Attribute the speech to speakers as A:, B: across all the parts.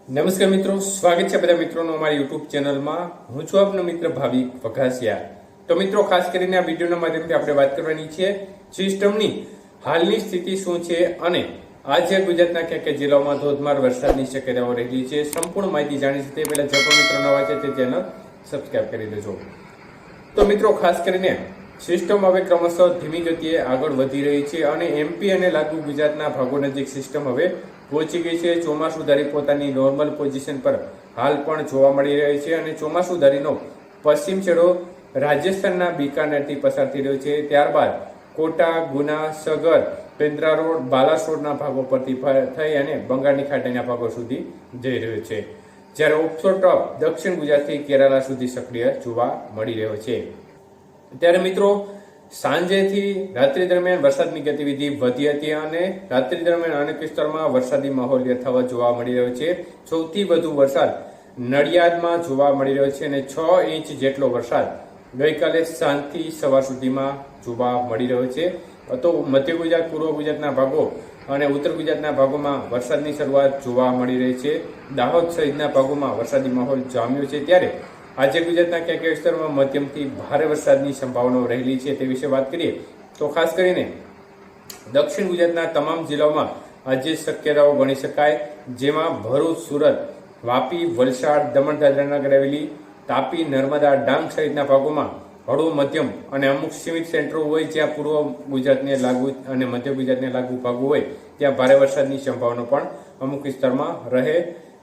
A: નમસ્કાર મિત્રો, સ્વાગત છે બધા મિત્રોનો અમારી યુટ્યુબ ચેનલમાં. હું છું આપનો મિત્ર ભાવિક વઘાસિયા. તો મિત્રો, ખાસ કરીને આ વિડીયોના માધ્યમથી આપણે વાત કરવાની છે સિસ્ટમની હાલની સ્થિતિ શું છે અને આજે ગુજરાતના કયા કયા જિલ્લાઓમાં ધોધમાર વરસાદની શક્યતાઓ રહેલી છે. સંપૂર્ણ માહિતી જાણી છે તે પહેલા જે પણ મિત્રો નવા છે તે ચેનલ સબસ્ક્રાઇબ કરી દેજો. તો મિત્રો, ખાસ કરીને સિસ્ટમ હવે ક્રમશઃ ધીમી ગતિએ આગળ વધી રહી છે અને એમપી અને લાગુ ગુજરાતના ભાગો નજીક સિસ્ટમ હવે પહોંચી ગઈ છે. ચોમાસુ ધારી પોતાની નોર્મલ પોઝિશન પર હાલ પણ જોવા મળી રહી છે અને ચોમાસુ ધારીનો પશ્ચિમ છેડો રાજસ્થાનના બિકાનેરથી પસાર થઈ રહ્યો છે. ત્યારબાદ કોટા, ગુના, સગર, પેન્દ્રા રોડ, બાલાસોરના ભાગો પરથી થઈ અને બંગાળની ખાડીના ભાગો સુધી જઈ રહ્યો છે. જ્યારે ઓફશોર ટ્રફ દક્ષિણ ગુજરાતથી કેરાલા સુધી સક્રિય જોવા મળી રહ્યો છે. ત્યારે મિત્રો, સાંજેથી રાત્રિ દરમિયાન વરસાદની ગતિવિધિ વધી હતી અને રાત્રિ દરમિયાન અનેક વિસ્તારમાં વરસાદી માહોલ યથાવત જોવા મળી રહ્યો છે. સૌથી વધુ વરસાદ નડિયાદમાં જોવા મળી રહ્યો છે અને 6 ઇંચ જેટલો વરસાદ ગઈકાલે સાંજથી સવાર સુધીમાં જોવા મળી રહ્યો છે. તો મધ્ય ગુજરાત, પૂર્વ ગુજરાતના ભાગો અને ઉત્તર ગુજરાતના ભાગોમાં વરસાદની શરૂઆત જોવા મળી રહી છે. દાહોદ સહિતના ભાગોમાં વરસાદી માહોલ જામ્યો છે. ત્યારે આજે ગુજરાતના ક્યાંક વિસ્તારમાં મધ્યમથી ભારે વરસાદની સંભાવનાઓ રહેલી છે તે વિશે વાત કરીએ તો ખાસ કરીને દક્ષિણ ગુજરાતના તમામ જિલ્લાઓમાં આજે શક્યતાઓ ગણી શકાય, જેમાં ભરૂચ, સુરત, વાપી, વલસાડ, દમણ, દાદરા નગર હવેલી, તાપી, નર્મદા, ડાંગ સહિતના ભાગોમાં હળવો મધ્યમ અને અમુક સીમિત સેન્ટરો હોય જ્યાં પૂર્વ ગુજરાતને લાગુ અને મધ્ય ગુજરાતને લાગુ ભાગો હોય ત્યાં ભારે વરસાદની સંભાવના પણ અમુક વિસ્તારમાં રહે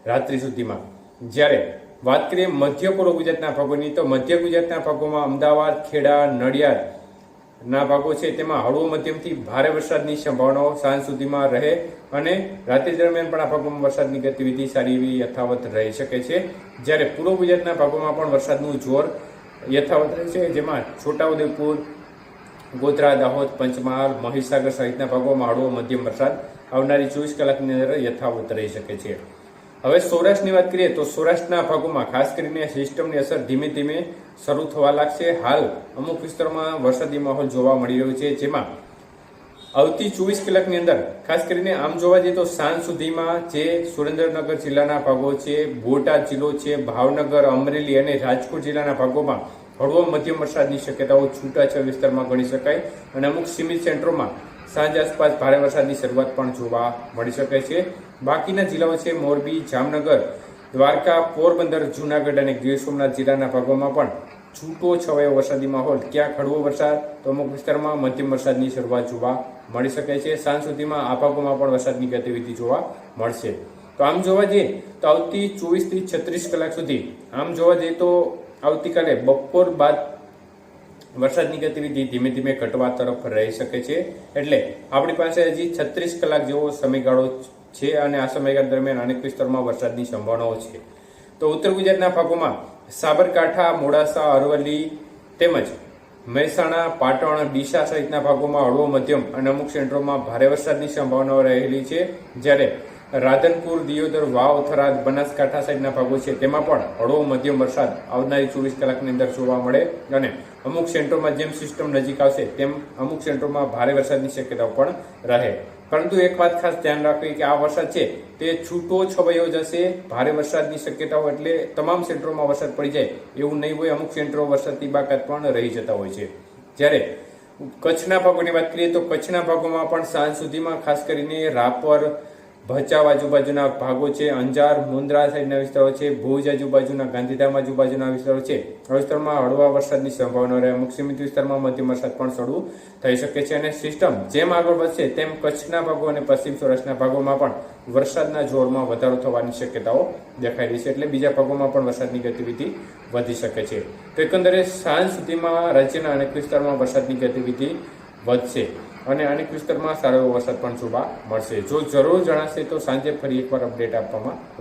A: રાત્રિ સુધીમાં. જ્યારે વાત કરીએ મધ્ય પૂર્વ ગુજરાતના ભાગોની તો મધ્ય ગુજરાતના ભાગોમાં અમદાવાદ, ખેડા, નડિયાદના ભાગો છે તેમાં હળવો મધ્યમથી ભારે વરસાદની સંભાવનાઓ સાંજ સુધીમાં રહે અને રાત્રિ દરમિયાન પણ આ ભાગોમાં વરસાદની ગતિવિધિ સારી એવી યથાવત રહી શકે છે. જ્યારે પૂર્વ ગુજરાતના ભાગોમાં પણ વરસાદનું જોર યથાવત રહે છે, જેમાં છોટાઉદેપુર, ગોધરા, દાહોદ, પંચમહાલ, મહીસાગર સહિતના ભાગોમાં હળવો મધ્યમ વરસાદ આવનારી 24 કલાકની અંદર યથાવત રહી શકે છે. હવે સૌરાષ્ટ્રની વાત કરીએ તો સૌરાષ્ટ્રના ભાગોમાં ખાસ કરીને સિસ્ટમની અસર ધીમે ધીમે શરૂ થવા લાગશે. હાલ અમુક વિસ્તારોમાં વરસાદી માહોલ જોવા મળી રહ્યો છે, જેમાં આવતી 24 કલાકની અંદર ખાસ કરીને આમ જોવા જઈએ તો સાંજ સુધીમાં જે સુરેન્દ્રનગર જિલ્લાના ભાગો છે, બોટાદ જિલ્લો છે, ભાવનગર, અમરેલી અને રાજકોટ જિલ્લાના ભાગોમાં હળવો મધ્યમ વરસાદની શક્યતાઓ છૂટાછવાયા વિસ્તારમાં ગણી શકાય અને અમુક સીમિત સેન્ટરોમાં સાંજ આસપાસ ભારે વરસાદની શરૂઆત પણ જોવા મળી શકે છે. બાકીના જિલ્લાઓ છે મોરબી, જામનગર, દ્વારકા, પોરબંદર, જૂનાગઢ અને ગીર સોમનાથ જિલ્લાના ભાગોમાં પણ છૂટો છવાયો વરસાદી માહોલ, ક્યાંક હળવો વરસાદ તો અમુક વિસ્તારમાં મધ્યમ વરસાદની શરૂઆત જોવા મળી શકે છે. સાંજ સુધીમાં આ ભાગોમાં પણ વરસાદની ગતિવિધિ જોવા મળશે. તો આમ જોવા જઈએ તો આવતી 24 થી 36 કલાક સુધી આમ જોવા જઈએ તો આવતીકાલે બપોર બાદ વરસાદની ગતિવિધિ ધીમે ધીમે ઘટવા તરફ રહી શકે છે. એટલે આપણી પાસે હજી 36 કલાક જેવો સમયગાળો છે અને આ સમયગાળા દરમિયાન અનેક વિસ્તારોમાં વરસાદની સંભાવનાઓ છે. તો ઉત્તર ગુજરાતના ભાગોમાં સાબરકાંઠા, મોડાસા, અરવલ્લી તેમજ મહેસાણા, પાટણ, ડીસા સહિતના ભાગોમાં હળવો મધ્યમ અને અમુક સેન્ટરોમાં ભારે વરસાદની સંભાવનાઓ રહેલી છે. જ્યારે રાધનપુર, દિયોદર, વાવ, થરાદ, બનાસકાંઠા સાઈડના ભાગો છે તેમાં પણ હળવો મધ્યમ વરસાદ આવનારી 24 કલાકની અંદર જોવા મળે અને અમુક સેન્ટરોમાં જેમ સિસ્ટમ નજીક આવશે તેમ અમુક સેન્ટરોમાં ભારે વરસાદની શક્યતાઓ પણ રહે. પરંતુ એક વાત ખાસ ધ્યાન રાખવી કે આ વરસાદ છે તે છૂટો છવાયો જશે. ભારે વરસાદની શક્યતાઓ એટલે તમામ સેન્ટરોમાં વરસાદ પડી જાય એવું નહીં હોય. અમુક સેન્ટરો વરસાદની બાકાત પણ રહી જતા હોય છે. જ્યારે કચ્છના ભાગોની વાત કરીએ તો કચ્છના ભાગોમાં પણ સાંજ સુધીમાં ખાસ કરીને રાપર, ભચાઉ આજુબાજુના ભાગો છે, અંજાર, મુન્દ્રા સાઈડના વિસ્તારો છે, ભુજ આજુબાજુના, ગાંધીધામ આજુબાજુના વિસ્તારો છે, આ વિસ્તારમાં હળવા વરસાદની સંભાવના રહે. અમુક સીમિત વિસ્તારમાં મધ્યમ વરસાદ પણ શરૂ થઈ શકે છે અને સિસ્ટમ જેમ આગળ વધશે તેમ કચ્છના ભાગો અને પશ્ચિમ સૌરાષ્ટ્રના ભાગોમાં પણ વરસાદના જોરમાં વધારો થવાની શક્યતાઓ દેખાઈ રહી છે. એટલે બીજા ભાગોમાં પણ વરસાદની ગતિવિધિ વધી શકે છે. તો એકંદરે સાંજ સુધીમાં રાજ્યના અનેક વિસ્તારમાં વરસાદની ગતિવિધિ વધશે અને અનેક વિસ્તારમાં સારો એવો વરસાદ પણ જોવા મળશે. જો જરૂર જણાશે તો સાંજે ફરી એકવાર અપડેટ આપવામાં આવશે.